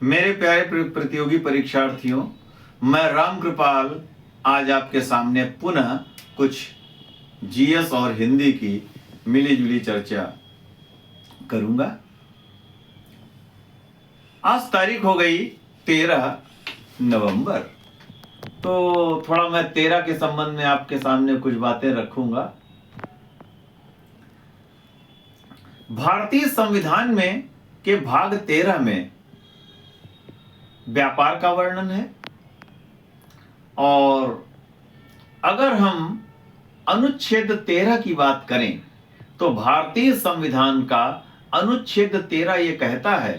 मेरे प्यारे प्रतियोगी परीक्षार्थियों, मैं राम कृपाल आज आपके सामने पुनः कुछ जीएस और हिंदी की मिली जुली चर्चा करूंगा। आज तारीख हो गई 13 नवंबर। तो थोड़ा मैं 13 के संबंध में आपके सामने कुछ बातें रखूंगा। भारतीय संविधान में के भाग 13 में व्यापार का वर्णन है, और अगर हम अनुच्छेद 13 की बात करें तो भारतीय संविधान का अनुच्छेद 13 ये कहता है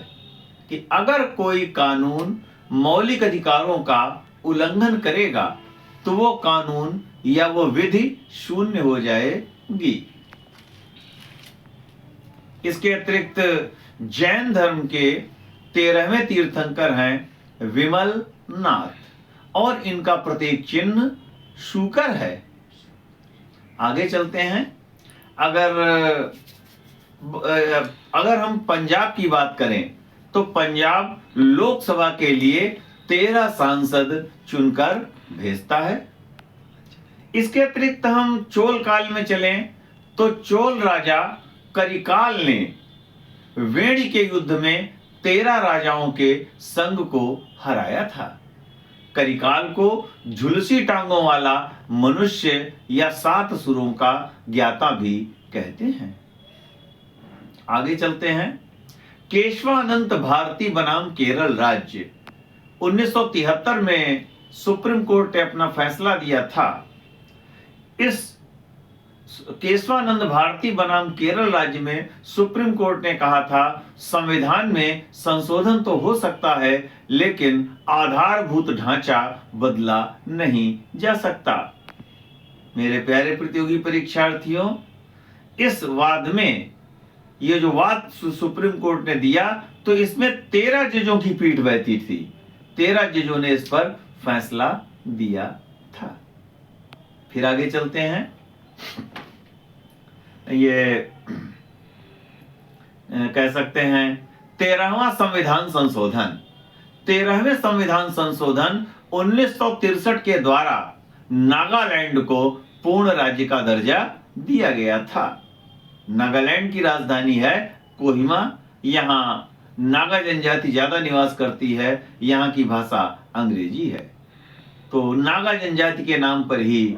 कि अगर कोई कानून मौलिक अधिकारों का उल्लंघन करेगा तो वो कानून या वो विधि शून्य हो जाएगी। इसके अतिरिक्त जैन धर्म के 13वें तीर्थंकर हैं विमल नाथ, और इनका प्रतीक चिन्ह शूकर है। आगे चलते हैं। अगर हम पंजाब की बात करें तो पंजाब लोकसभा के लिए 13 सांसद चुनकर भेजता है। इसके अतिरिक्त हम चोल काल में चलें तो चोल राजा करिकाल ने वेणी के युद्ध में 13 राजाओं के संग को हराया था। करिकाल को झुलसी टांगों वाला मनुष्य या 7 सुरों का ज्ञाता भी कहते हैं। आगे चलते हैं। केशवानंद भारती बनाम केरल राज्य 1973 में सुप्रीम कोर्ट ने अपना फैसला दिया था। इस केशवानंद भारती बनाम केरल राज्य में सुप्रीम कोर्ट ने कहा था संविधान में संशोधन तो हो सकता है लेकिन आधारभूत ढांचा बदला नहीं जा सकता। मेरे प्यारे प्रतियोगी परीक्षार्थियों, इस वाद में ये जो वाद सुप्रीम कोर्ट ने दिया तो इसमें 13 जजों की पीठ बैठी थी। 13 जजों ने इस पर फैसला दिया था। फिर आगे चलते हैं। ये कह सकते हैं 13वां संविधान संशोधन। 13वें संविधान संशोधन 1963 के द्वारा नागालैंड को पूर्ण राज्य का दर्जा दिया गया था। नागालैंड की राजधानी है कोहिमा। यहाँ नागा जनजाति ज्यादा निवास करती है। यहाँ की भाषा अंग्रेजी है, तो नागा जनजाति के नाम पर ही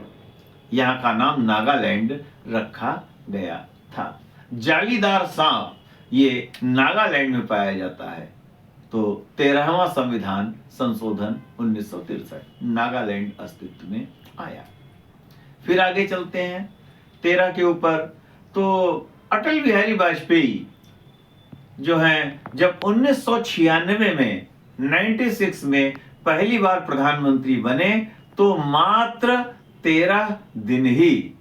यहाँ का नाम नागालैंड रखा गया था। जालीदार सांप ये नागालैंड में पाया जाता है। तो 13वां संविधान संशोधन 1963 नागालैंड अस्तित्व में आया। फिर आगे चलते हैं 13 के ऊपर। तो अटल बिहारी वाजपेयी जो हैं, जब 1996 में 96 में पहली बार प्रधानमंत्री बने तो मात्र 13 दिन ही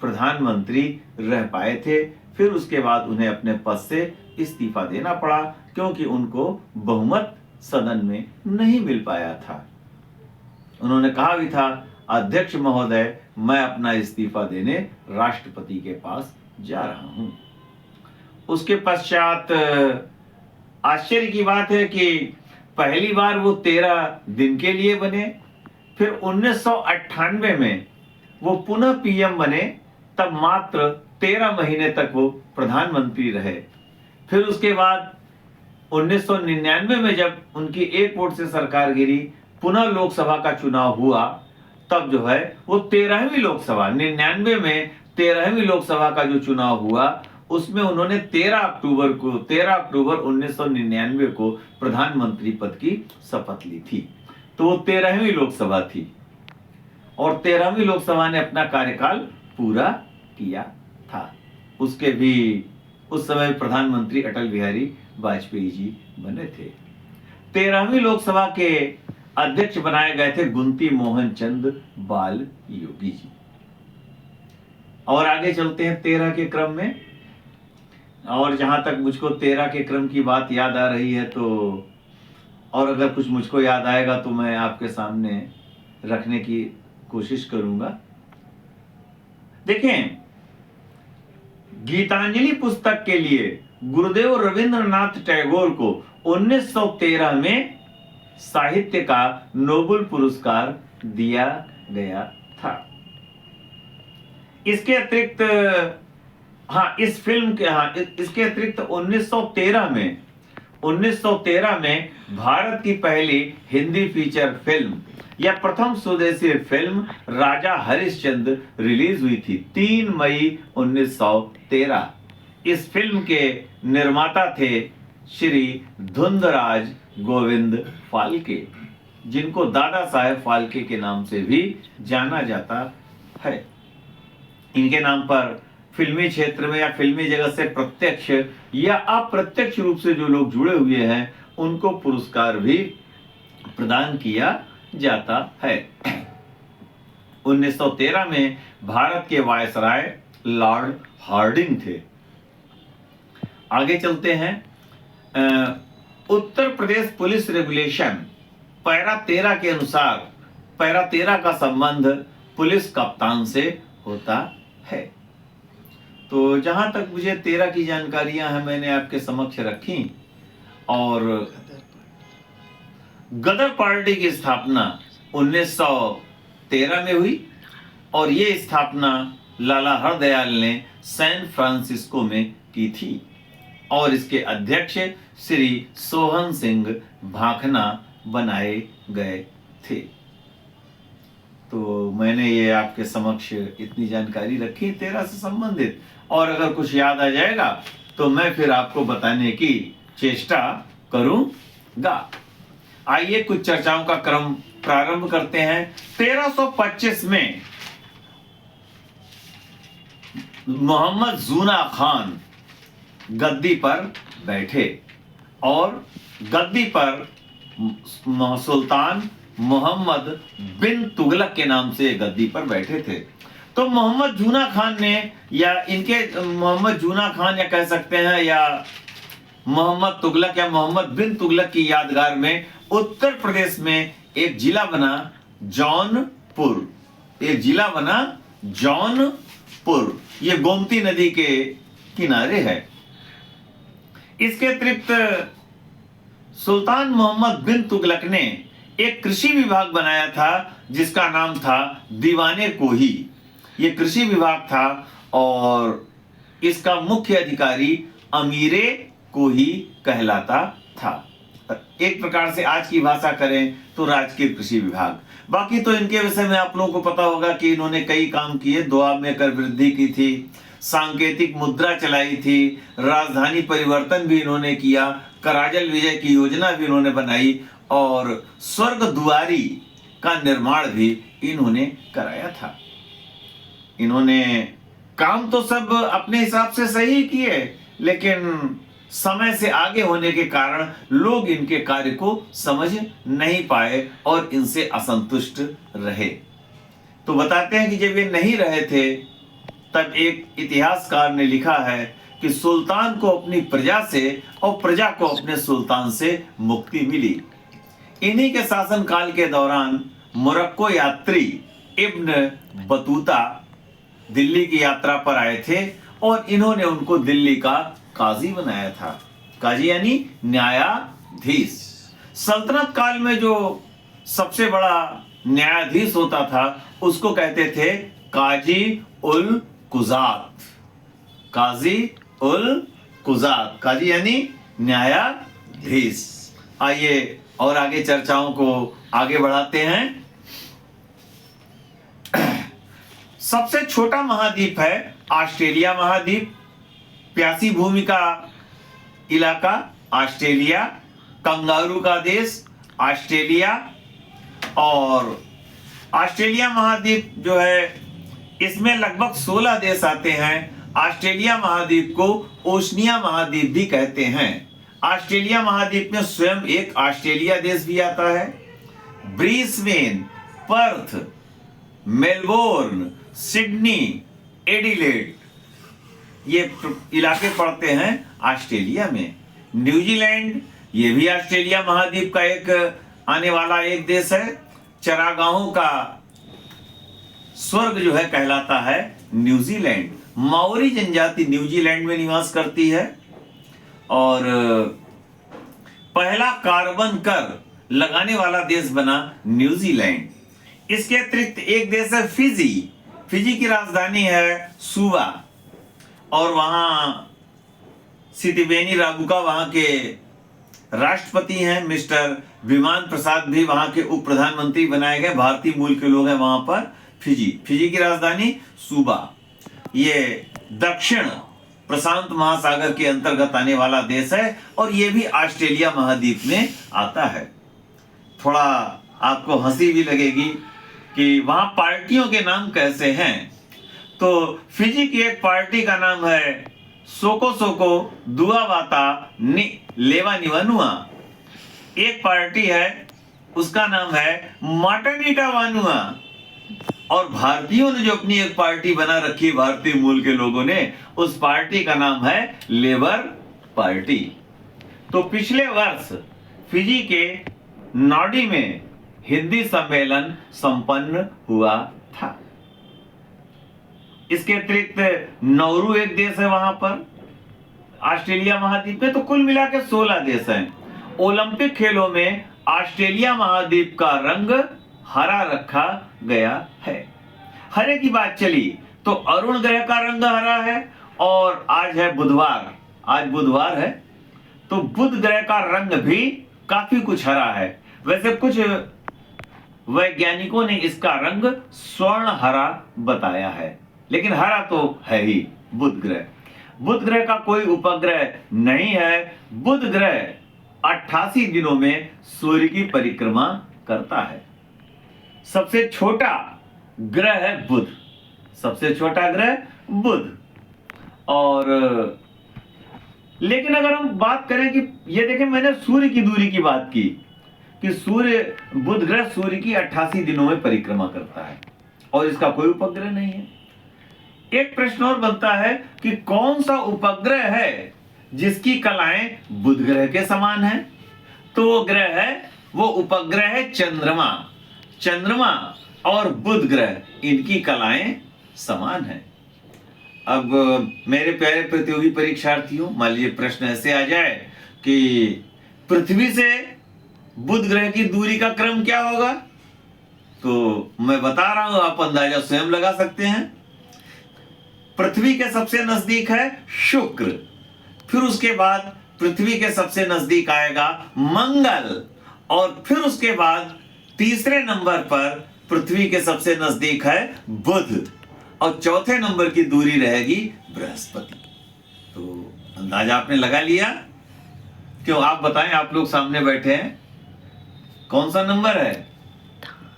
प्रधानमंत्री रह पाए थे। फिर उसके बाद उन्हें अपने पद से इस्तीफा देना पड़ा क्योंकि उनको बहुमत सदन में नहीं मिल पाया था। उन्होंने कहा भी था, अध्यक्ष महोदय, मैं अपना इस्तीफा देने राष्ट्रपति के पास जा रहा हूं। उसके पश्चात आश्चर्य की बात है कि पहली बार वो 13 दिन के लिए बने। फिर 1998 में वो पुनः पीएम बने, तब मात्र 13 महीने तक वो प्रधानमंत्री रहे। फिर उसके बाद 1999 में जब उनकी एक वोट से सरकार गिरी, पुनः लोकसभा का चुनाव हुआ, तब जो है वो 13वीं लोकसभा, 99 में 13वीं लोकसभा का जो चुनाव हुआ उसमें उन्होंने 13 अक्टूबर 1999 को प्रधानमंत्री पद की शपथ ली थी। तो वो 13वीं लोकसभा थी और 13वीं लोकसभा ने अपना कार्यकाल पूरा किया था। उसके भी उस समय प्रधानमंत्री अटल बिहारी वाजपेयी जी बने थे। 13वीं लोकसभा के अध्यक्ष बनाए गए थे गुंती मोहन चंद बाल योगी जी। और आगे चलते हैं 13 के क्रम में। और जहां तक मुझको 13 के क्रम की बात याद आ रही है, तो और अगर कुछ मुझको याद आएगा तो मैं आपके सामने रखने की कोशिश करूंगा। देखें, गीतांजलि पुस्तक के लिए गुरुदेव रविंद्रनाथ टैगोर को 1913 में साहित्य का नोबेल पुरस्कार दिया गया था। इसके अतिरिक्त इस फिल्म के इसके अतिरिक्त 1913 में भारत की पहली हिंदी फीचर फिल्म या प्रथम स्वदेशी फिल्म राजा हरिश्चंद्र रिलीज हुई थी 3 मई 1913। इस फिल्म के निर्माता थे श्री धुंधराज गोविंद फाल्के, जिनको दादा साहेब फाल्के के नाम से भी जाना जाता है। इनके नाम पर फिल्मी क्षेत्र में या फिल्मी जगत से प्रत्यक्ष या अप्रत्यक्ष रूप से जो लोग जुड़े हुए हैं उनको पुरस्कार भी प्रदान किया जाता है। 1913 में भारत के वायसराय लॉर्ड हार्डिंग थे। आगे चलते हैं। Uttar Pradesh police regulation para 13 के अनुसार पैरा 13 का संबंध पुलिस कप्तान से होता है। तो जहां तक मुझे 13 की जानकारियां हैं मैंने आपके समक्ष रखी। और गदर पार्टी की स्थापना 1913 में हुई और ये स्थापना लाला हरदयाल ने सैन फ्रांसिस्को में की थी और इसके अध्यक्ष श्री सोहन सिंह भाखना बनाए गए थे। तो मैंने ये आपके समक्ष इतनी जानकारी रखी 13 से संबंधित, और अगर कुछ याद आ जाएगा तो मैं फिर आपको बताने की चेष्टा करूंगा। आइए कुछ चर्चाओं का क्रम प्रारंभ करते हैं। 1325 में मोहम्मद जूना खान गद्दी पर बैठे और गद्दी पर सुल्तान मोहम्मद बिन तुगलक के नाम से गद्दी पर बैठे थे। तो मोहम्मद जूना खान ने या इनके मोहम्मद जूना खान या कह सकते हैं या मोहम्मद तुगलक या मोहम्मद बिन तुगलक की यादगार में उत्तर प्रदेश में एक जिला बना जौनपुर। एक जिला बना जौनपुर, ये गोमती नदी के किनारे है। इसके अतिरिक्त सुल्तान मोहम्मद बिन तुगलक ने एक कृषि विभाग बनाया था जिसका नाम था दीवाने कोही। ये कृषि विभाग था और इसका मुख्य अधिकारी अमीरे कोही कहलाता था। एक प्रकार से आज की भाषा करें तो राजकीय कृषि विभाग। बाकी तो इनके विषय में आप लोगों को पता होगा कि इन्होंने कई काम किए। दोआब में कर वृद्धि की थी, सांकेतिक मुद्रा चलाई थी, राजधानी परिवर्तन भी इन्होंने किया, कराजल विजय की योजना भी इन्होंने बनाई और स्वर्ग दुआरी का निर्माण भी इन्होंने कराया था। इन्होंने काम तो सब अपने हिसाब से सही किए, लेकिन समय से आगे होने के कारण लोग इनके कार्य को समझ नहीं पाए और इनसे असंतुष्ट रहे। तो बताते हैं कि जब ये नहीं रहे थे तब एक इतिहासकार ने लिखा है कि सुल्तान को अपनी प्रजा से और प्रजा को अपने सुल्तान से मुक्ति मिली। इन्हीं के शासन काल के दौरान मोरक्को यात्री इब्न बतूता दिल्ली की यात्रा पर आए थे और इन्होंने उनको दिल्ली का काजी बनाया था। काजी यानी न्यायाधीश। सल्तनत काल में जो सबसे बड़ा न्यायाधीश होता था उसको कहते थे काजी उल कुजात। काजी उल कुजात, काजी यानी न्यायाधीश। आइए और आगे चर्चाओं को आगे बढ़ाते हैं। सबसे छोटा महाद्वीप है ऑस्ट्रेलिया महाद्वीप। प्यासी भूमि का इलाका ऑस्ट्रेलिया, कंगारू का देश ऑस्ट्रेलिया। और ऑस्ट्रेलिया महाद्वीप जो है इसमें लगभग 16 देश आते हैं। ऑस्ट्रेलिया महाद्वीप को ओशनिया महाद्वीप भी कहते हैं। ऑस्ट्रेलिया महाद्वीप में स्वयं एक ऑस्ट्रेलिया देश भी आता है। Brisbane, Perth, Melbourne, Sydney, Adelaide ये इलाके पड़ते हैं ऑस्ट्रेलिया में। न्यूजीलैंड ये भी ऑस्ट्रेलिया महाद्वीप का एक आने वाला एक देश है। चरागाहों का स्वर्ग जो है कहलाता है न्यूजीलैंड। माओरी जनजाति न्यूजीलैंड में निवास करती है और पहला कार्बन कर लगाने वाला देश बना न्यूजीलैंड। इसके अतिरिक्त एक देश है फिजी। फिजी की राजधानी है सुवा और वहां सिटिवेनी राबुका वहां के राष्ट्रपति हैं। मिस्टर विमान प्रसाद भी वहां के उप प्रधानमंत्री बनाए गए, भारतीय मूल के लोग हैं वहां पर। फिजी की राजधानी सुबा। ये दक्षिण प्रशांत महासागर के अंतर्गत आने वाला देश है और ये भी ऑस्ट्रेलिया महाद्वीप में आता है। थोड़ा आपको हंसी भी लगेगी कि वहां पार्टियों के नाम कैसे हैं। तो फिजी की एक पार्टी का नाम है सोको सोको दुआवाता लेवा निवानुआ। एक पार्टी है उसका नाम है माटानीटा वानुआ। और भारतीयों ने जो अपनी एक पार्टी बना रखी है, भारतीय मूल के लोगों ने, उस पार्टी का नाम है लेबर पार्टी। तो पिछले वर्ष फिजी के नॉडी में हिंदी सम्मेलन संपन्न हुआ था। इसके अतिरिक्त नौरू एक देश है वहां पर ऑस्ट्रेलिया महाद्वीप में। तो कुल मिला के 16 देश हैं। ओलंपिक खेलों में ऑस्ट्रेलिया महाद्वीप का रंग हरा रखा गया है। हरे की बात चली तो अरुण ग्रह का रंग हरा है और आज है बुधवार, आज बुधवार है तो बुध ग्रह का रंग भी काफी कुछ हरा है। वैसे कुछ वैज्ञानिकों ने इसका रंग स्वर्ण हरा बताया है, लेकिन हरा तो है ही बुध ग्रह। बुध ग्रह का कोई उपग्रह नहीं है। बुध ग्रह 88 दिनों में सूर्य की परिक्रमा करता है। सबसे छोटा ग्रह है बुध, सबसे छोटा ग्रह बुध। और लेकिन अगर हम बात करें कि ये देखें, मैंने सूर्य की दूरी की बात की कि सूर्य, बुध ग्रह सूर्य की 88 दिनों में परिक्रमा करता है और इसका कोई उपग्रह नहीं है। एक प्रश्न और बनता है कि कौन सा उपग्रह है जिसकी कलाएं बुध ग्रह के समान हैं। तो वो ग्रह है, वो उपग्रह है चंद्रमा। चंद्रमा और बुध ग्रह, इनकी कलाएं समान हैं। अब मेरे प्यारे प्रतियोगी परीक्षार्थियों, मान लीजिए प्रश्न ऐसे आ जाए कि पृथ्वी से बुध ग्रह की दूरी का क्रम क्या होगा, तो मैं बता रहा हूं, आप अंदाजा स्वयं लगा सकते हैं। पृथ्वी के सबसे नजदीक है शुक्र, फिर उसके बाद पृथ्वी के सबसे नजदीक आएगा मंगल और फिर उसके बाद तीसरे नंबर पर पृथ्वी के सबसे नजदीक है बुध और चौथे नंबर की दूरी रहेगी बृहस्पति। तो अंदाजा आपने लगा लिया? क्यों, आप बताएं, आप लोग सामने बैठे हैं, कौन सा नंबर है?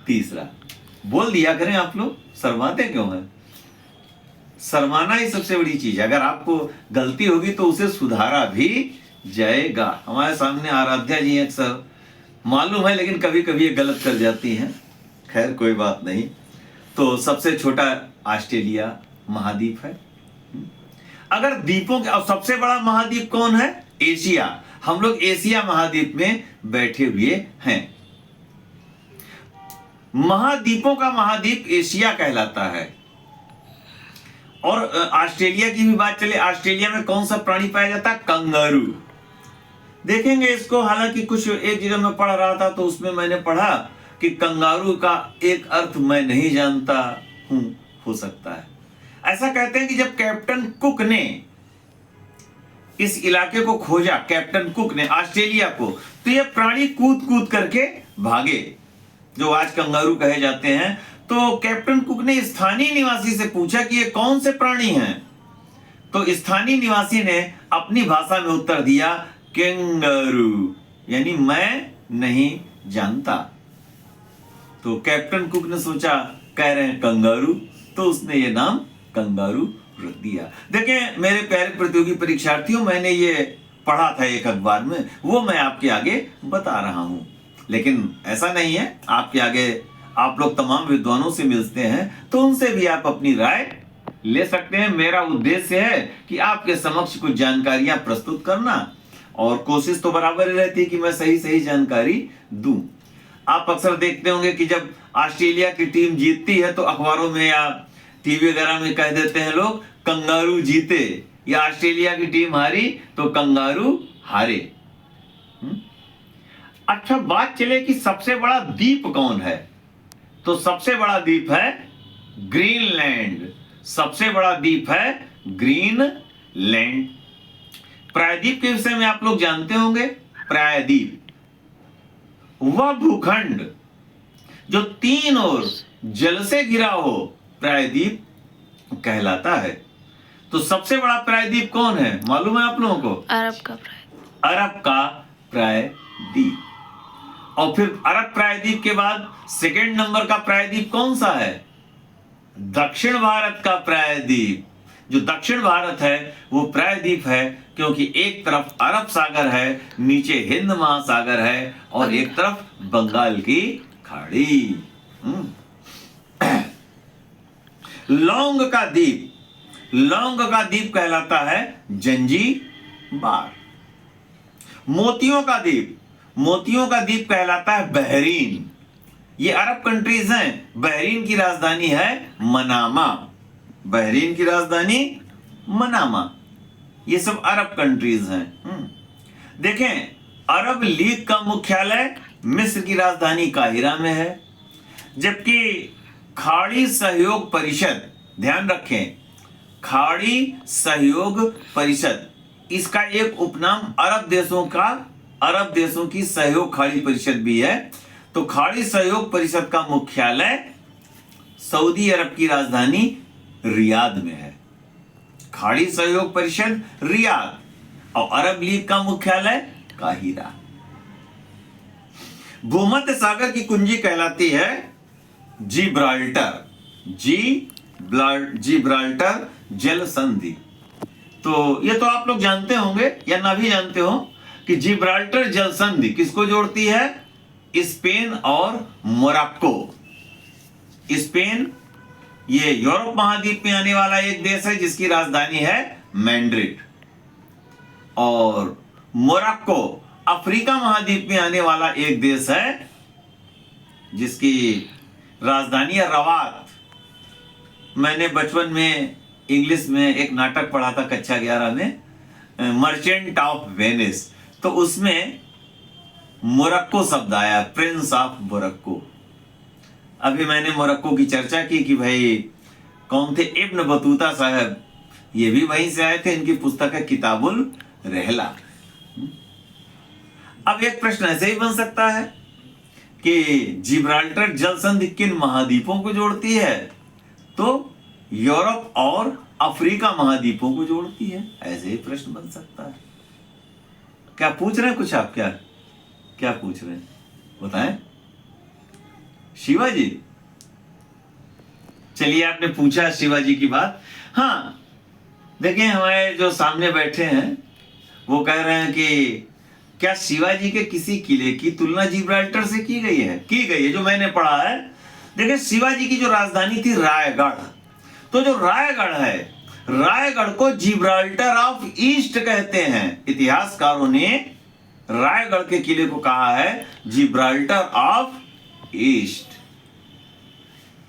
तीसरा। बोल दिया करें आप लोग, शर्माते क्यों हैं? शर्माना ही सबसे बड़ी चीज है। अगर आपको गलती होगी तो उसे सुधारा भी जाएगा। हमारे सामने आराध्या जी अक्सर मालूम है, लेकिन कभी कभी ये गलत कर जाती हैं। खैर कोई बात नहीं। तो सबसे छोटा ऑस्ट्रेलिया महाद्वीप है। अगर द्वीपों के, अब सबसे बड़ा महाद्वीप कौन है? एशिया। हम लोग एशिया महाद्वीप में बैठे हुए हैं। महाद्वीपों का महाद्वीप एशिया कहलाता है। और ऑस्ट्रेलिया की भी बात चले, ऑस्ट्रेलिया में कौन सा प्राणी पाया जाता है? कंगारू। देखेंगे इसको, हालांकि कुछ एक जगह में पढ़ रहा था तो उसमें मैंने पढ़ा कि कंगारू का एक अर्थ मैं नहीं जानता हूं, हो सकता है। ऐसा कहते हैं कि जब कैप्टन कुक ने इस इलाके को खोजा, कैप्टन कुक ने ऑस्ट्रेलिया को, तो ये प्राणी कूद कूद करके भागे, जो आज कंगारू कहे जाते हैं। तो कैप्टन कुक ने स्थानीय निवासी से पूछा कि ये कौन से प्राणी हैं। तो स्थानीय निवासी ने अपनी भाषा में उत्तर दिया कैंगारू, यानी मैं नहीं जानता। तो कैप्टन कुक ने सोचा कह रहे हैं कंगारू, तो उसने ये नाम कंगारू रख दिया। देखें मेरे प्यारे प्रतियोगी परीक्षार्थियों, मैंने ये पढ़ा था एक अखबार में, वो मैं आपके आगे बता रहा हूं। लेकिन ऐसा नहीं है, आपके आगे आप लोग तमाम विद्वानों से मिलते हैं तो उनसे भी आप अपनी राय ले सकते हैं। मेरा उद्देश्य है कि आपके समक्ष कुछ जानकारियां प्रस्तुत करना, और कोशिश तो बराबर ही रहती है कि मैं सही सही जानकारी दूं। आप अक्सर देखते होंगे कि जब ऑस्ट्रेलिया की टीम जीतती है तो अखबारों में या टीवी वगैरह में कह देते हैं लोग कंगारू जीते, या ऑस्ट्रेलिया की टीम हारी तो कंगारू हारे। अच्छा, बात चले कि सबसे बड़ा द्वीप कौन है, तो सबसे बड़ा द्वीप है ग्रीनलैंड। सबसे बड़ा द्वीप है ग्रीनलैंड। प्रायद्वीप के विषय में आप लोग जानते होंगे। प्रायद्वीप वह भूखंड जो तीन ओर जल से घिरा हो, प्रायद्वीप कहलाता है। तो सबसे बड़ा प्रायद्वीप कौन है, मालूम है आप लोगों को? अरब का प्रायद्वीप। अरब का प्रायद्वीप। और फिर अरब प्रायद्वीप के बाद सेकंड नंबर का प्रायद्वीप कौन सा है? दक्षिण भारत का प्रायद्वीप। जो दक्षिण भारत है वो प्रायद्वीप है, क्योंकि एक तरफ अरब सागर है, नीचे हिंद महासागर है, और एक तरफ बंगाल की खाड़ी। लौंग का द्वीप, लौंग का द्वीप कहलाता है जंजीबार। मोतियों का द्वीप, मोतियों का द्वीप कहलाता है बहरीन। ये अरब कंट्रीज हैं। बहरीन की राजधानी है मनामा। बहरीन की राजधानी मनामा। ये सब अरब कंट्रीज हैं। देखें, अरब लीग का मुख्यालय मिस्र की राजधानी काहिरा में है, जबकि खाड़ी सहयोग परिषद, ध्यान रखें, खाड़ी सहयोग परिषद, इसका एक उपनाम अरब देशों की सहयोग खाड़ी परिषद भी है। तो खाड़ी सहयोग परिषद का मुख्यालय सऊदी अरब की राजधानी रियाद में है। खाड़ी सहयोग परिषद रियाद, और अरब लीग का मुख्यालय काहिरा। भूमध्य सागर की कुंजी कहलाती है जिब्राल्टर। जिब्राल्टर जल संधि। तो ये तो आप लोग जानते होंगे या ना भी जानते हो कि जिब्राल्टर जल संधि किसको जोड़ती है? स्पेन और मोरक्को। स्पेन ये यूरोप महाद्वीप में आने वाला एक देश है जिसकी राजधानी है मैड्रिड, और मोरक्को अफ्रीका महाद्वीप में आने वाला एक देश है जिसकी राजधानी है रवात। मैंने बचपन में इंग्लिश में एक नाटक पढ़ा था कक्षा 11 में, मर्चेंट ऑफ वेनिस, तो उसमें मोरक्को शब्द आया, प्रिंस ऑफ मोरक्को। अभी मैंने मोरक्को की चर्चा की कि भाई कौन थे, इब्न बतूता साहब, ये भी वहीं से आए थे। इनकी पुस्तक है किताबुल रहला। अब एक प्रश्न ऐसे ही बन सकता है कि जिब्राल्टर जल संधि किन महाद्वीपों को जोड़ती है? तो यूरोप और अफ्रीका महाद्वीपों को जोड़ती है। ऐसे ही प्रश्न बन सकता है। क्या पूछ रहे हैं कुछ आप? क्या पूछ रहे हैं बताएं। शिवाजी, चलिए आपने पूछा शिवाजी की बात। हाँ, देखिए हमारे जो सामने बैठे हैं वो कह रहे हैं कि क्या शिवाजी के किसी किले की तुलना जिब्राल्टर से की गई है? की गई है, जो मैंने पढ़ा है। देखिए शिवाजी की जो राजधानी थी रायगढ़, तो जो रायगढ़ है, रायगढ़ को जिब्राल्टर ऑफ ईस्ट कहते हैं। इतिहासकारों ने रायगढ़ के किले को कहा है जिब्राल्टर ऑफ ईस्ट।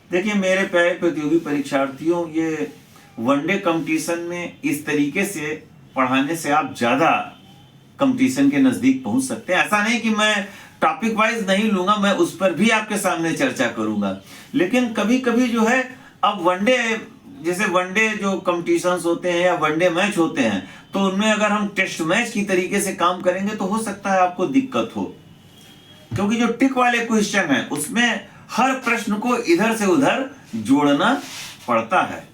देखिए मेरे प्यारे प्रतियोगी परीक्षार्थियों, ये वनडे कंपटीशन में इस तरीके से पढ़ाने से आप ज्यादा कंपटीशन के नजदीक पहुंच सकते हैं। ऐसा नहीं कि मैं टॉपिक वाइज नहीं लूंगा, मैं उस पर भी आपके सामने चर्चा करूंगा। लेकिन कभी कभी जो है, अब वनडे जैसे वनडे जो कंपटीशंस होते हैं या वनडे मैच होते हैं, तो उनमें अगर हम टेस्ट मैच की तरीके से काम करेंगे तो हो सकता है आपको दिक्कत हो, क्योंकि जो टिक वाले क्वेश्चन है उसमें हर प्रश्न को इधर से उधर जोड़ना पड़ता है।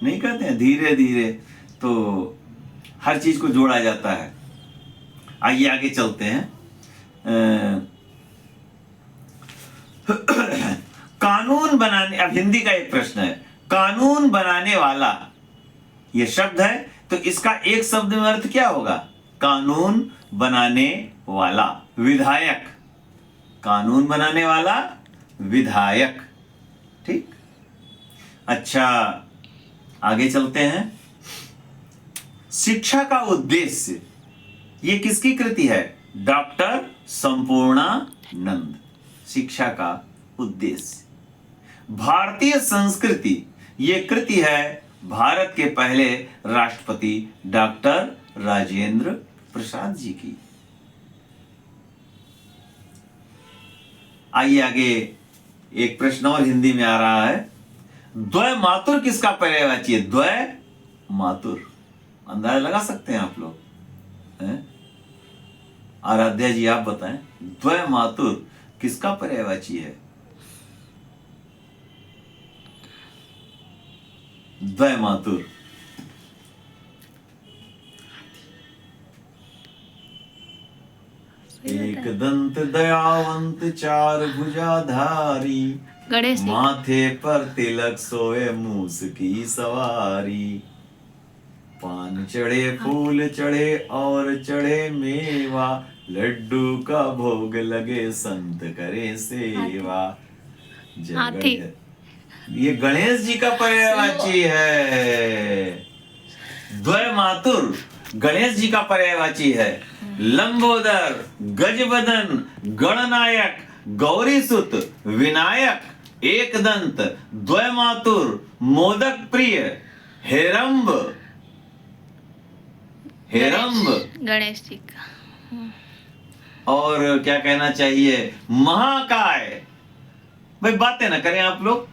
नहीं कहते हैं धीरे धीरे तो हर चीज को जोड़ा जाता है। आइए आगे चलते हैं। कानून बनाने, अब हिंदी का एक प्रश्न है, कानून बनाने वाला ये शब्द है, तो इसका एक शब्द में अर्थ क्या होगा? कानून बनाने वाला, विधायक। कानून बनाने वाला विधायक। ठीक, अच्छा आगे चलते हैं। शिक्षा का उद्देश्य, ये किसकी कृति है? डॉक्टर संपूर्णानंद। शिक्षा का उद्देश्य। भारतीय संस्कृति, ये कृति है भारत के पहले राष्ट्रपति डॉक्टर राजेंद्र प्रसाद जी की। आइए आगे एक प्रश्न और हिंदी में आ रहा है। द्वय मातुर किसका पर्यायवाची है? द्वय मातुर अंदाजा लगा सकते हैं आप लोग हैं? आराध्या जी आप बताएं, द्वय मातुर किसका पर्यायवाची है? द्वय मातुर एक दंत दयावंत चार भुजाधारी, गणेश जी। माथे पर तिलक सोए मूस की सवारी, पान चढ़े फूल चढ़े और चढ़े मेवा, लड्डू का भोग लगे संत करे सेवा। जय हाथी। गणेश। ये गणेश जी का पर्यायवाची है। द्वय मातुर गणेश जी का पर्यायवाची है। लंबोदर, गजबदन, गणनायक, गौरीसुत, विनायक, एकदंत, द्वय मातुर, मोदक प्रिय, हेरंब, हेरंब गणेश जी का। और क्या कहना चाहिए, महाकाय। भाई बातें ना करें आप लोग,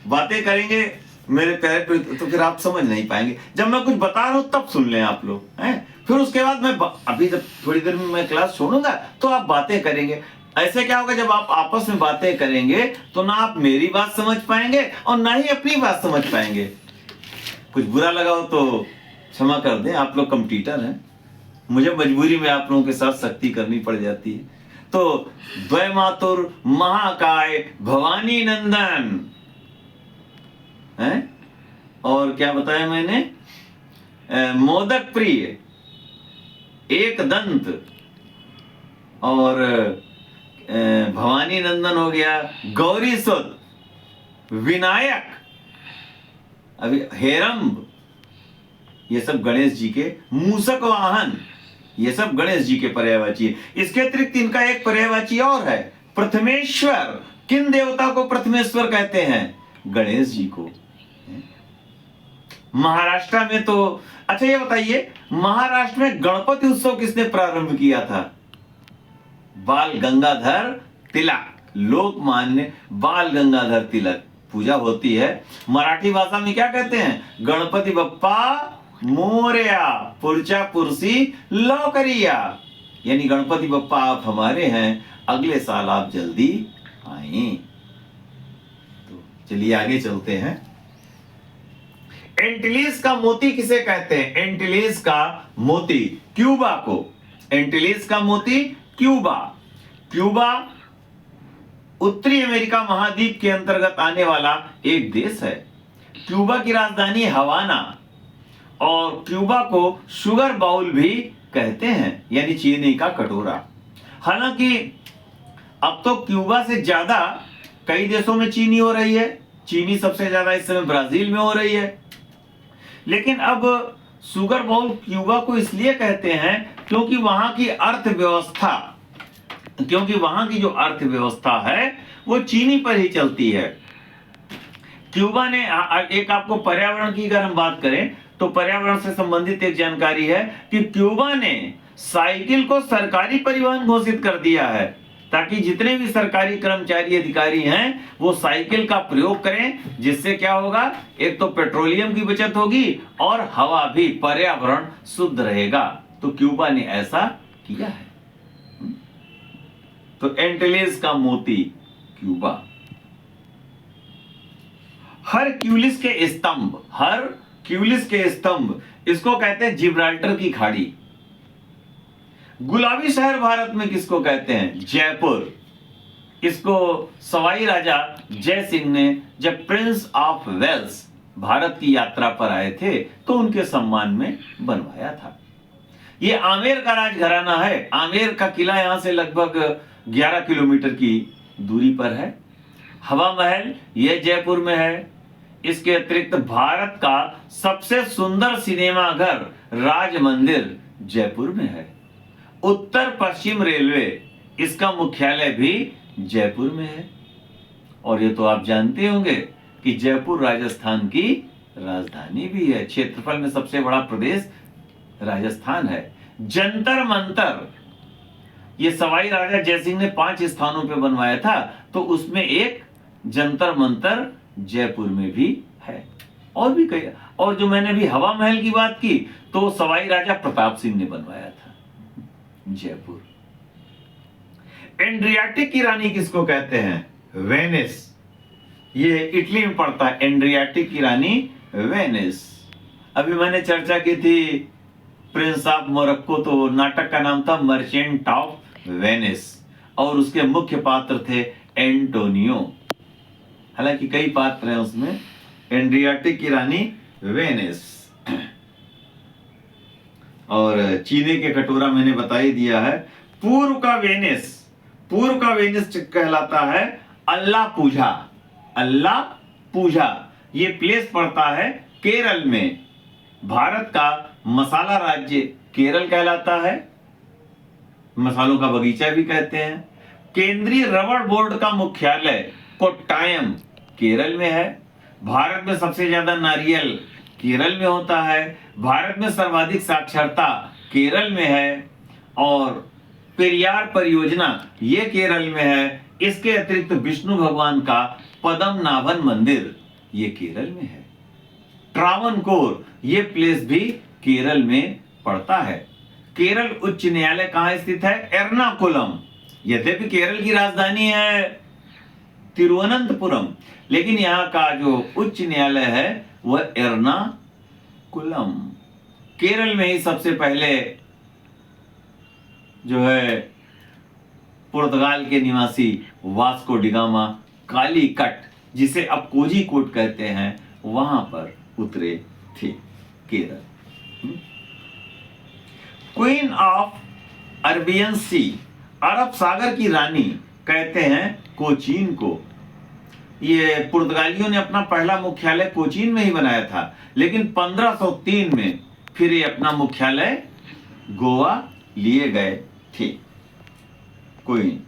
बातें करेंगे मेरे प्यारे तो फिर आप समझ नहीं पाएंगे। जब मैं कुछ बता रहा हूं तब सुन लें आप लोग हैं, फिर उसके बाद मैं अभी जब थोड़ी देर में मैं क्लास छोड़ूंगा तो आप बातें करेंगे। ऐसे क्या होगा, जब आप आपस में बातें करेंगे तो ना आप मेरी बात समझ पाएंगे और ना ही अपनी बात समझ पाएंगे। कुछ बुरा लगा हो तो क्षमा कर दें, आप लोग कंप्यूटर हैं, मुझे मजबूरी में आप लोगों के साथ सख्ती करनी पड़ जाती है। तो द्वय मातुर, महाकाय, भवानी नंदन है, और क्या बताया मैंने, मोदक प्रिय, एक दंत, और भवानी नंदन हो गया, गौरी सुत, विनायक, अभी हेरंब, ये सब गणेश जी के, मूसक वाहन, ये सब गणेश जी के पर्यायवाची है। इसके अतिरिक्त इनका एक पर्यायवाची और है, प्रथमेश्वर। किन देवता को प्रथमेश्वर कहते हैं? गणेश जी को। महाराष्ट्र में तो, अच्छा ये बताइए, महाराष्ट्र में गणपति उत्सव किसने प्रारंभ किया था? बाल गंगाधर तिलक, लोकमान्य बाल गंगाधर तिलक। पूजा होती है, मराठी भाषा में क्या कहते हैं? गणपति बप्पा मोरया, पुरचा पुरसी लौकरिया, यानी गणपति बप्पा आप हमारे हैं, अगले साल आप जल्दी आए। तो चलिए आगे चलते हैं। एंटिलीज का मोती किसे कहते हैं? एंटिलीज का मोती क्यूबा को, एंटिलीज का मोती क्यूबा। क्यूबा उत्तरी अमेरिका महाद्वीप के अंतर्गत आने वाला एक देश है। क्यूबा की राजधानी हवाना, और क्यूबा को शुगर बाउल भी कहते हैं, यानी चीनी का कटोरा। हालांकि अब तो क्यूबा से ज्यादा कई देशों में चीनी हो रही है, चीनी सबसे ज्यादा इस समय ब्राजील में हो रही है। लेकिन अब शुगर बाउल क्यूबा को इसलिए कहते हैं क्योंकि वहां की जो अर्थव्यवस्था है वो चीनी पर ही चलती है। क्यूबा ने एक, आपको पर्यावरण की अगर हम बात करें तो पर्यावरण से संबंधित एक जानकारी है कि क्यूबा ने साइकिल को सरकारी परिवहन घोषित कर दिया है, ताकि जितने भी सरकारी कर्मचारी अधिकारी हैं वो साइकिल का प्रयोग करें, जिससे क्या होगा, एक तो पेट्रोलियम की बचत होगी और हवा भी, पर्यावरण शुद्ध रहेगा। तो क्यूबा ने ऐसा किया है। तो एंटिलीज का मोती क्यूबा। हरक्यूलिस के स्तंभ, इसको कहते हैं जिब्राल्टर की खाड़ी। गुलाबी शहर भारत में किसको कहते हैं? जयपुर। इसको सवाई राजा जय सिंह ने जब प्रिंस ऑफ वेल्स भारत की यात्रा पर आए थे तो उनके सम्मान में बनवाया था। ये आमेर का राजघराना है। आमेर का किला यहां से लगभग 11 किलोमीटर की दूरी पर है। हवा महल यह जयपुर में है। इसके अतिरिक्त भारत का सबसे सुंदर सिनेमा घर राज मंदिर जयपुर में है। उत्तर पश्चिम रेलवे, इसका मुख्यालय भी जयपुर में है। और ये तो आप जानते होंगे कि जयपुर राजस्थान की राजधानी भी है। क्षेत्रफल में सबसे बड़ा प्रदेश राजस्थान है। जंतर मंतर ये सवाई राजा जयसिंह ने 5 स्थानों पे बनवाया था, तो उसमें एक जंतर मंतर जयपुर में भी है, और भी कई। और जो मैंने भी हवा महल की बात की, तो सवाई राजा प्रताप सिंह ने बनवाया था जयपुर। एड्रियाटिक की रानी किसको कहते हैं? वेनिस। ये इटली में पड़ता है, एड्रियाटिक की रानी वेनिस। अभी मैंने चर्चा की थी प्रिंस ऑफ मोरक्को, तो नाटक का नाम था मर्चेंट ऑफ वेनिस, और उसके मुख्य पात्र थे एंटोनियो। हालांकि कई पात्र हैं उसमें। एड्रियाटिक की रानी वेनिस। और चीनी के कटोरा मैंने बता ही दिया है। पूर्व का वेनिस, पूर्व का वेनिस कहलाता है अल्लाह पूजा। अल्लाह पूजा ये प्लेस पड़ता है केरल में। भारत का मसाला राज्य केरल कहलाता है, मसालों का बगीचा भी कहते हैं। केंद्रीय रबड़ बोर्ड का मुख्यालय कोट्टायम केरल में है। भारत में सबसे ज्यादा नारियल केरल में होता है। भारत में सर्वाधिक साक्षरता केरल में है। और पेरियार परियोजना ये केरल में है। इसके अतिरिक्त विष्णु भगवान का पद्मनाभन मंदिर ये केरल में है। ट्रावनकोर ये प्लेस भी केरल में पड़ता है। केरल उच्च न्यायालय कहां स्थित है? एर्नाकुलम। यद्यपि केरल की राजधानी है तिरुवनंतपुरम, लेकिन यहाँ का जो उच्च न्यायालय है वह एर्नाकुलम। केरल में ही सबसे पहले जो है पुर्तगाल के निवासी वास्को डिगामा कालीकट, जिसे अब कोझिकोड कहते हैं, वहां पर उतरे थे केरल। क्वीन ऑफ अरबियन सी, अरब सागर की रानी कहते हैं कोचीन को। ये पुर्तगालियों ने अपना पहला मुख्यालय कोचीन में ही बनाया था, लेकिन 1503 में फिर ये अपना मुख्यालय गोवा लिए गए थे। क्वीन।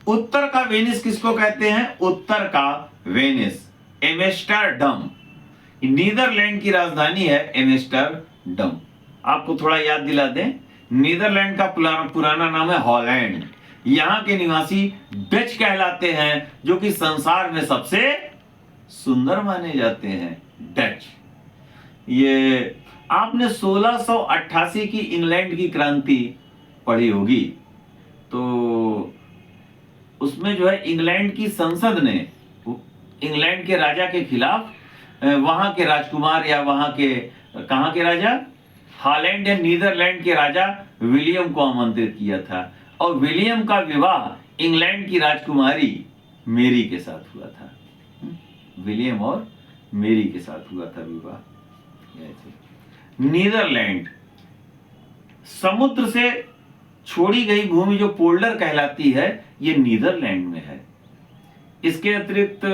उत्तर का वेनिस किसको कहते हैं? उत्तर का वेनिस एम्स्टर्डम। नीदरलैंड की राजधानी है एम्स्टर्डम। आपको थोड़ा याद दिला दें, नीदरलैंड का पुराना नाम है हॉलैंड। यहां के निवासी डच कहलाते हैं, जो कि संसार में सबसे सुंदर माने जाते हैं, डच। ये आपने 1688 की इंग्लैंड की क्रांति पढ़ी होगी, तो उसमें जो है इंग्लैंड की संसद ने इंग्लैंड के राजा के खिलाफ वहां के राजकुमार या वहां के कहां के राजा, हॉलैंड या नीदरलैंड के राजा विलियम को आमंत्रित किया था, और विलियम का विवाह इंग्लैंड की राजकुमारी मेरी के साथ हुआ था। विलियम और मेरी के साथ हुआ था विवाह। नीदरलैंड समुद्र से छोड़ी गई भूमि जो पोल्डर कहलाती है, ये नीदरलैंड में है। इसके अतिरिक्त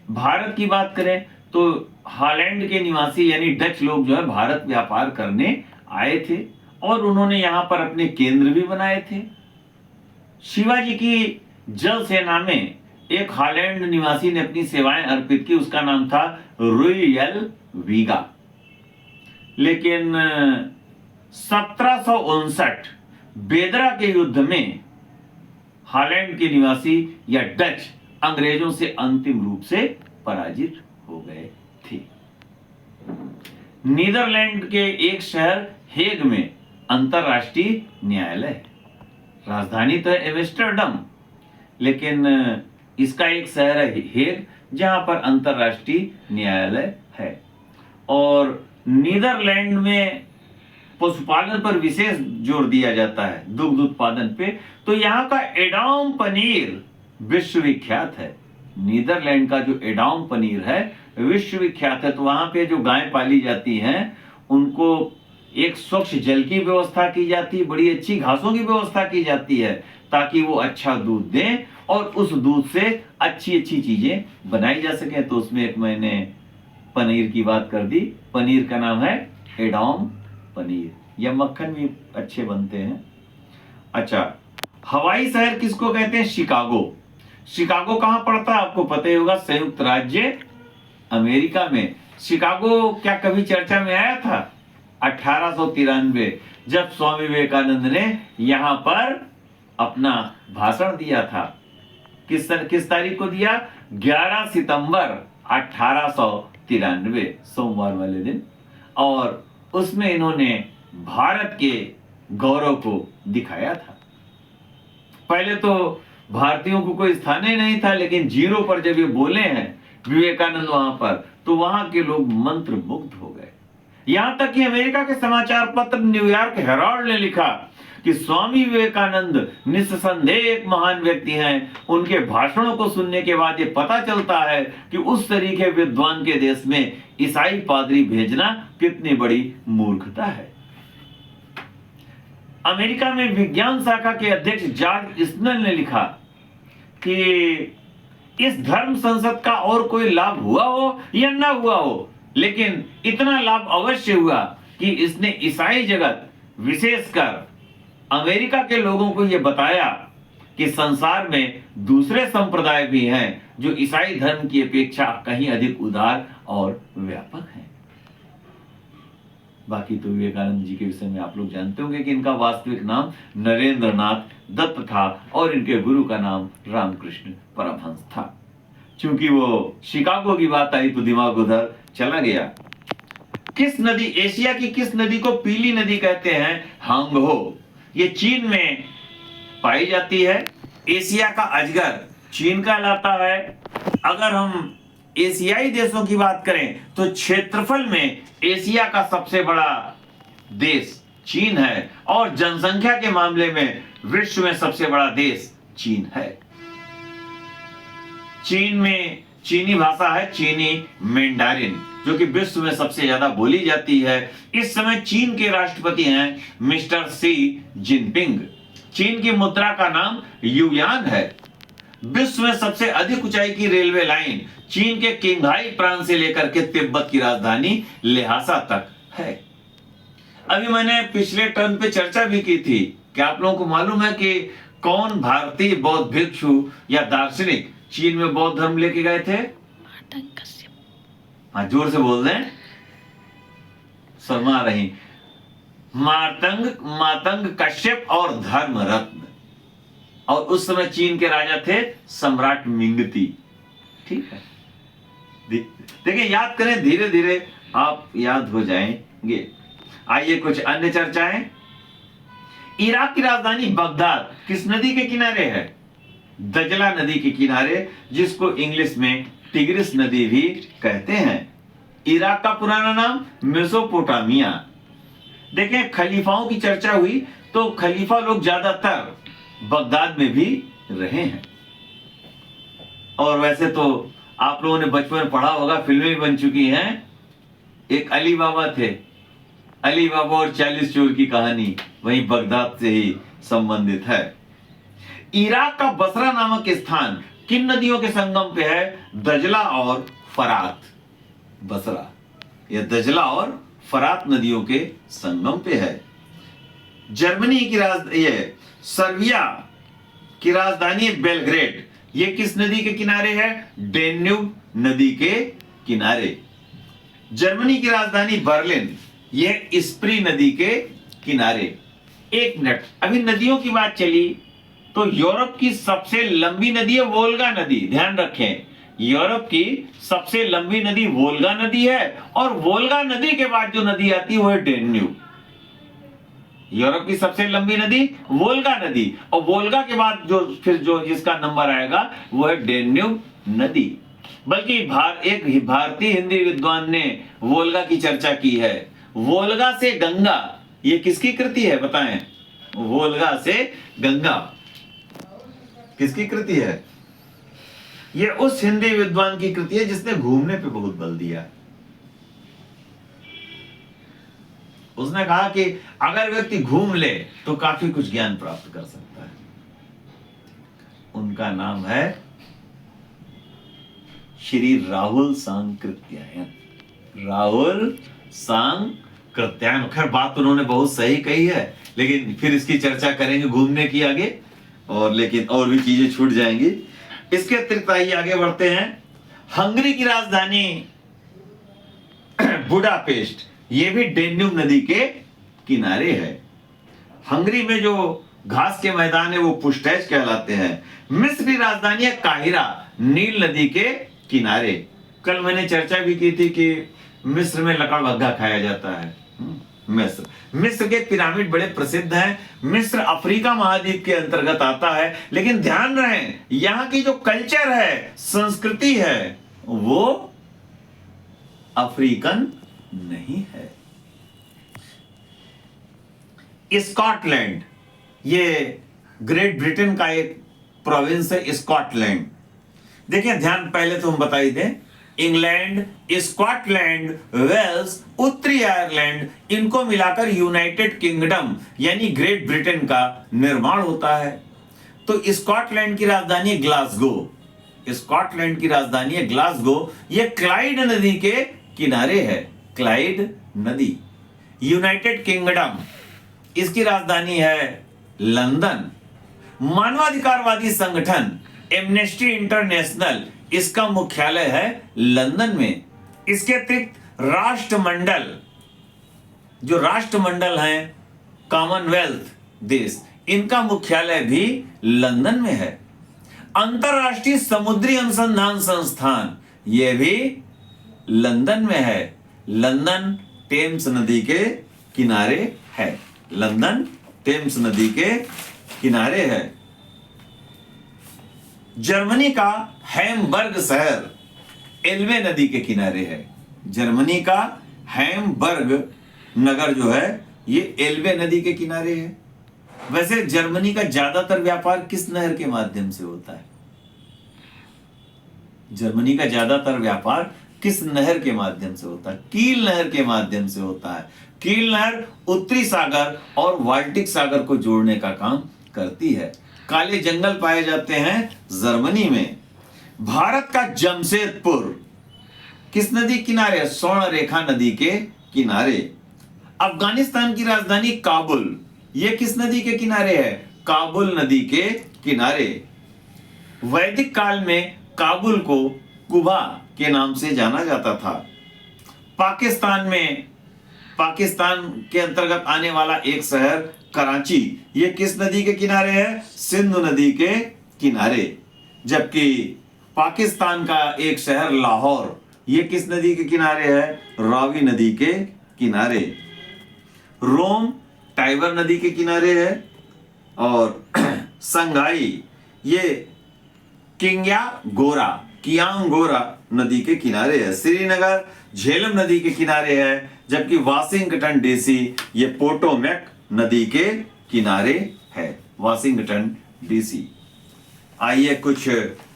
भारत की बात करें तो हॉलैंड के निवासी यानी डच लोग जो है भारत व्यापार करने आए थे, और उन्होंने यहां पर अपने केंद्र भी बनाए थे। शिवाजी की जल सेना में एक हॉलैंड निवासी ने अपनी सेवाएं अर्पित की, उसका नाम था रुयल वीगा। लेकिन 1759 बेदरा के युद्ध में हॉलैंड के निवासी या डच अंग्रेजों से अंतिम रूप से पराजित हो गए थे। नीदरलैंड के एक शहर हेग में अंतरराष्ट्रीय न्यायालय है। राजधानी तो है एम्स्टर्डम, लेकिन इसका एक शहर है हेग, जहां पर अंतरराष्ट्रीय न्यायालय है। और नीदरलैंड में पशुपालन पर विशेष जोर दिया जाता है, दुग्ध उत्पादन पे। तो यहाँ का एडाम पनीर विश्वविख्यात है। नीदरलैंड का जो एडाम पनीर है विश्वविख्यात है। तो वहां पे जो गाय पाली जाती हैं उनको एक स्वच्छ जल की व्यवस्था की जाती है, बड़ी अच्छी घासों की व्यवस्था की जाती है, ताकि वो अच्छा दूध दें और उस दूध से अच्छी अच्छी चीजें बनाई जा सके। तो उसमें एक मैंने पनीर की बात कर दी। पनीर का नाम है एडाम पनीर, या मक्खन भी अच्छे बनते हैं। अच्छा, हवाई शहर किसको कहते हैं? शिकागो। शिकागो कहां पड़ता है? आपको पता ही होगा, संयुक्त राज्य अमेरिका में। शिकागो क्या कभी चर्चा में आया था? 1893 जब स्वामी विवेकानंद ने यहां पर अपना भाषण दिया था। किस तारीख को दिया? 11 सितंबर 1893, सोमवार वाले दिन। और उसमें इन्होंने भारत के गौरव को दिखाया था। पहले तो भारतीयों को कोई स्थान ही नहीं था, लेकिन जीरो पर जब ये बोले हैं विवेकानंद वहां पर, तो वहां के लोग मंत्रमुग्ध हो गए। यहां तक कि अमेरिका के समाचार पत्र न्यूयॉर्क हेराल्ड ने लिखा कि स्वामी विवेकानंद निस्संदेह एक महान व्यक्ति हैं। उनके भाषणों को सुनने के बाद ये पता चलता है कि उस तरीके विद्वान के देश में ईसाई पादरी भेजना कितनी बड़ी मूर्खता है। अमेरिका में विज्ञान शाखा के अध्यक्ष जॉर्ज स्नेल ने लिखा कि इस धर्म संसद का और कोई लाभ हुआ हो या ना हुआ हो, लेकिन इतना लाभ अवश्य हुआ कि इसने ईसाई जगत, विशेषकर अमेरिका के लोगों को यह बताया कि संसार में दूसरे संप्रदाय भी हैं जो ईसाई धर्म की अपेक्षा कहीं अधिक उदार और व्यापक हैं। बाकी तो विवेकानंद जी के विषय में आप लोग जानते होंगे कि इनका वास्तविक नाम नरेंद्र नाथ दत्त था और इनके गुरु का नाम रामकृष्ण परमहंस था। क्योंकि वो शिकागो की बात आई तो दिमाग उधर चला गया। किस नदी, एशिया की किस नदी को पीली नदी कहते हैं? हांगहो। ये चीन में पाई जाती है। एशिया का अजगर चीन कहलाता है। अगर हम एशियाई देशों की बात करें तो क्षेत्रफल में एशिया का सबसे बड़ा देश चीन है और जनसंख्या के मामले में विश्व में सबसे बड़ा देश चीन है। चीन में चीनी भाषा है चीनी मैंडारिन, जो कि विश्व में सबसे ज्यादा बोली जाती है। इस समय चीन के राष्ट्रपति हैं मिस्टर शी जिनपिंग। चीन की मुद्रा का नाम युआन है। विश्व में सबसे अधिक ऊंचाई की रेलवे लाइन चीन के किंघाई प्रांत से लेकर के तिब्बत की राजधानी ल्हासा तक है। अभी मैंने पिछले टर्न पे चर्चा भी की थी कि आप लोगों को मालूम है कि कौन भारतीय बौद्ध भिक्षु या दार्शनिक चीन में बौद्ध धर्म लेके गए थे? हाँ, जोर से बोल दें, शर्मा रही। मातंग कश्यप और धर्म रत्न। और उस समय चीन के राजा थे सम्राट मिंगती। ठीक है, देखिए याद करें, धीरे धीरे आप याद हो जाएंगे। आइए कुछ अन्य चर्चाएं। इराक की राजधानी बगदाद किस नदी के किनारे है? दजला नदी के किनारे, जिसको इंग्लिश में टिग्रिस नदी भी कहते हैं। इराक का पुराना नाम मेसोपोटामिया। देखें, खलीफाओं की चर्चा हुई तो खलीफा लोग ज्यादातर बगदाद में भी रहे हैं। और वैसे तो आप लोगों ने बचपन में पढ़ा होगा, फिल्में भी बन चुकी हैं। एक अली बाबा थे, अली बाबा और 40 चोर की कहानी वही बगदाद से ही संबंधित है। इराक का बसरा नामक स्थान किन नदियों के संगम पे है? दजला और फरात। बसरा यह दजला और फरात नदियों के संगम पे है। जर्मनी की सर्बिया की राजधानी बेलग्रेड, ये किस नदी के किनारे है? डेन्यूब नदी के किनारे। जर्मनी की राजधानी बर्लिन, यह स्प्री नदी के किनारे। एक मिनट, अभी नदियों की बात चली तो यूरोप की सबसे लंबी नदी है वोल्गा नदी। ध्यान रखें, यूरोप की सबसे लंबी नदी वोल्गा नदी है और वोल्गा नदी के बाद जो नदी आती है वो है डेन्यूब। यूरोप की सबसे लंबी नदी वोल्गा नदी और वोल्गा के बाद जो जिसका नंबर आएगा वो है डेन्यूब नदी। बल्कि एक भारतीय हिंदी विद्वान ने वोल्गा की चर्चा की है। वोल्गा से गंगा, ये किसकी कृति है बताएं? वोल्गा से गंगा किसकी कृति है? ये उस हिंदी विद्वान की कृति है जिसने घूमने पे बहुत बल दिया। उसने कहा कि अगर व्यक्ति घूम ले तो काफी कुछ ज्ञान प्राप्त कर सकता है। उनका नाम है श्री राहुल सांकृत्यायन। राहुल सांकृत्यायन। खैर बात उन्होंने बहुत सही कही है, लेकिन फिर इसकी चर्चा करेंगे घूमने की आगे, और लेकिन और भी चीजें छूट जाएंगी। इसके अतिरिक्त आइए आगे बढ़ते हैं। हंगरी की राजधानी बुडापेस्ट, ये भी डेन्यूब नदी के किनारे है। हंगरी में जो घास के मैदान है वो पुस्टैच कहलाते हैं। मिस्र की राजधानी है काहिरा, नील नदी के किनारे। कल मैंने चर्चा भी की थी कि मिस्र में लकड़बग्घा खाया जाता है। मिस्र के पिरामिड बड़े प्रसिद्ध हैं। मिस्र अफ्रीका महाद्वीप के अंतर्गत आता है, लेकिन ध्यान रहे यहां की जो कल्चर है, संस्कृति है, वो अफ्रीकन नहीं है। स्कॉटलैंड, ये ग्रेट ब्रिटेन का एक प्रोविंस है स्कॉटलैंड। देखिए ध्यान, पहले तो हम बता ही दें, इंग्लैंड, स्कॉटलैंड, वेल्स, उत्तरी आयरलैंड, इनको मिलाकर यूनाइटेड किंगडम यानी ग्रेट ब्रिटेन का निर्माण होता है। तो स्कॉटलैंड की राजधानी ग्लासगो, स्कॉटलैंड की राजधानी है ग्लासगो। ये क्लाइड नदी के किनारे है, क्लाइड नदी। यूनाइटेड किंगडम, इसकी राजधानी है लंदन। मानवाधिकारवादी संगठन एमनेस्टी इंटरनेशनल, इसका मुख्यालय है लंदन में। इसके अतिरिक्त राष्ट्रमंडल, जो राष्ट्रमंडल हैं कॉमनवेल्थ देश, इनका मुख्यालय भी लंदन में है। अंतरराष्ट्रीय समुद्री अनुसंधान संस्थान, यह भी लंदन में है। लंदन टेम्स नदी के किनारे है, लंदन टेम्स नदी के किनारे है। जर्मनी का हैम्बर्ग शहर एल्बे नदी के किनारे है। जर्मनी का हैम्बर्ग नगर जो है ये एल्बे नदी के किनारे है। वैसे जर्मनी का ज्यादातर व्यापार किस नहर के माध्यम से होता है? जर्मनी का ज्यादातर व्यापार किस नहर के माध्यम से होता है? कील नहर के माध्यम से होता है। कील नहर उत्तरी सागर और बाल्टिक सागर को जोड़ने का काम करती है। काले जंगल पाए जाते हैं जर्मनी में। भारत का जमशेदपुर किस नदी किनारे है? स्वर्ण रेखा नदी के किनारे। अफगानिस्तान की राजधानी काबुल, यह किस नदी के किनारे है? काबुल नदी के किनारे। वैदिक काल में काबुल को कुबा के नाम से जाना जाता था। पाकिस्तान में, पाकिस्तान के अंतर्गत आने वाला एक शहर कराची, यह किस नदी के किनारे है? सिंधु नदी के किनारे। जबकि पाकिस्तान का एक शहर लाहौर, यह किस नदी के किनारे है? रावी नदी के किनारे। रोम टाइबर नदी के किनारे है। और संघाई ये कियांगोरा नदी के किनारे है। श्रीनगर झेलम नदी के किनारे है, जबकि वाशिंगटन डीसी ये पोटोमैक नदी के किनारे है। Washington DC. आइए कुछ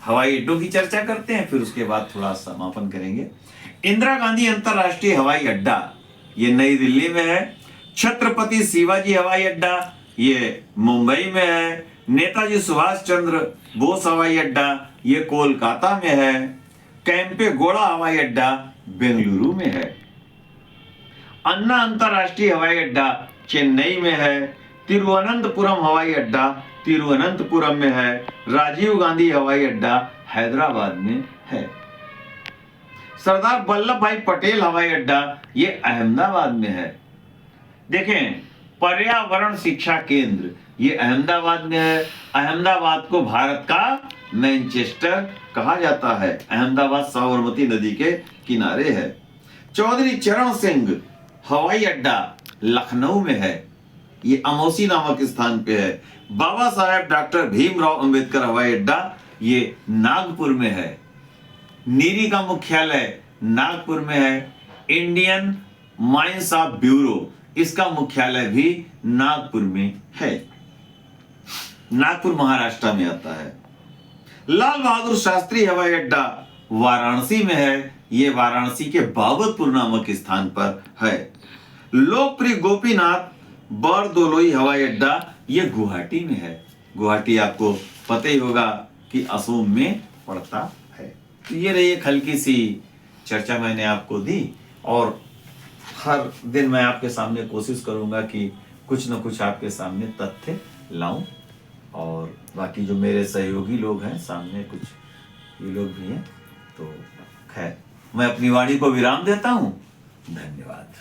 हवाई अड्डों की चर्चा करते हैं, फिर उसके बाद थोड़ा समापन करेंगे। इंदिरा गांधी अंतरराष्ट्रीय हवाई अड्डा ये नई दिल्ली में है। छत्रपति शिवाजी हवाई अड्डा ये मुंबई में है। नेताजी सुभाष चंद्र बोस हवाई अड्डा ये कोलकाता में है। कैंपेगौड़ा हवाई अड्डा बेंगलुरु में है। अन्ना अंतरराष्ट्रीय हवाई अड्डा चेन्नई में है। तिरुवनंतपुरम हवाई अड्डा तिरुवनंतपुरम में है। राजीव गांधी हवाई अड्डा हैदराबाद में है। सरदार वल्लभ भाई पटेल हवाई अड्डा ये अहमदाबाद में है। देखें, पर्यावरण शिक्षा केंद्र ये अहमदाबाद में है। अहमदाबाद को भारत का मैनचेस्टर कहा जाता है। अहमदाबाद साबरमती नदी के किनारे है। चौधरी चरण सिंह हवाई अड्डा लखनऊ में है, ये अमौसी नामक स्थान पे है। बाबा साहेब डॉक्टर भीमराव अंबेडकर हवाई अड्डा ये नागपुर में है। नीरी का मुख्यालय नागपुर में है। इंडियन माइंस ऑफ ब्यूरो इसका मुख्यालय भी नागपुर में है। नागपुर महाराष्ट्र में आता है। लाल बहादुर शास्त्री हवाई अड्डा वाराणसी में है, ये वाराणसी के बाबतपुर नामक स्थान पर है। लोकप्रिय गोपीनाथ बरदोलोई हवाई अड्डा ये गुवाहाटी में है। गुवाहाटी आपको पता ही होगा कि असम में पड़ता है। तो ये रही एक हल्की सी चर्चा मैंने आपको दी, और हर दिन मैं आपके सामने कोशिश करूंगा कि कुछ न कुछ आपके सामने तथ्य लाऊं। और बाकी जो मेरे सहयोगी लोग हैं सामने, कुछ ये लोग भी हैं, तो खैर मैं अपनी वाणी को विराम देता हूं। धन्यवाद।